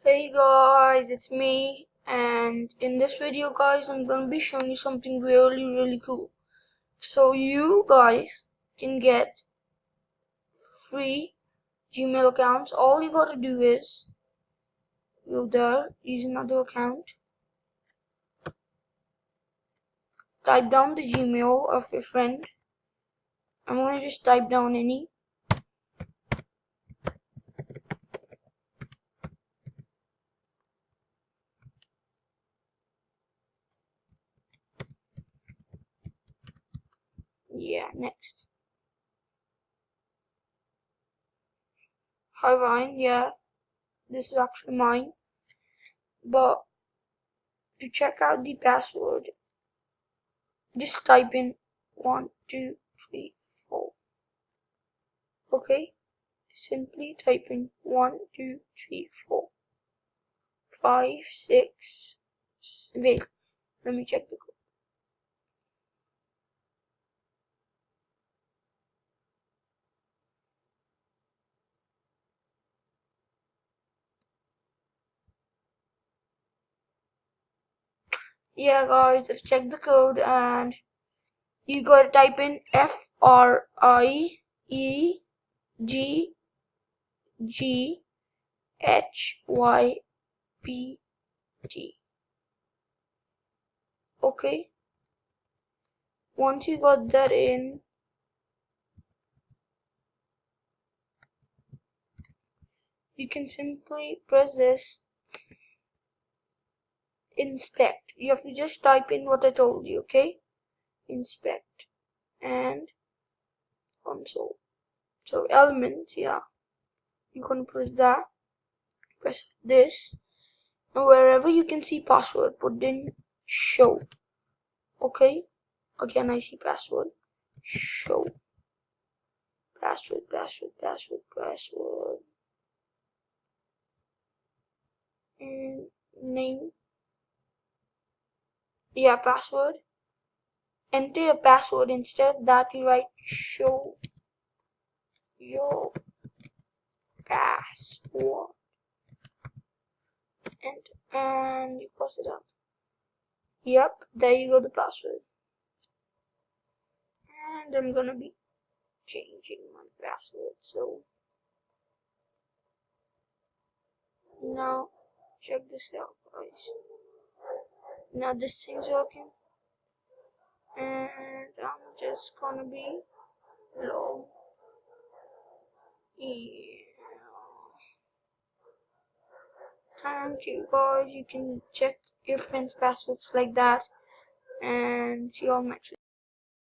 Hey guys, it's me, and in this video guys I'm gonna be showing you something really cool. So you guys can get free Gmail accounts. All you gotta do is go there, use another account, type down the Gmail of your friend. I'm gonna just type down any. Yeah, next. Hi Ryan, yeah, this is actually mine. But to check out the password, just type in 1, 2, 3, 4. Okay, simply type in 1, 2, 3, 4, 5, 6. Wait, let me check the code. Yeah, guys, I've checked the code, and you gotta type in friegghhypg. Okay, once you got that in, you can simply press this inspect. You have to just type in what I told you, okay? Inspect and console. So elements, yeah. You can press that, press this, and wherever you can see password, put in show. Okay, again I see password, show, password, and name, yeah, password. Enter your password. Instead of that, you write show your password, and you pass it up. Yep, there you go, the password. And I'm gonna be changing my password. So now check this out, guys. Now this thing's working, and I'm just gonna be log in. Thank you guys. You can check your friends' passwords like that, and see you all next week.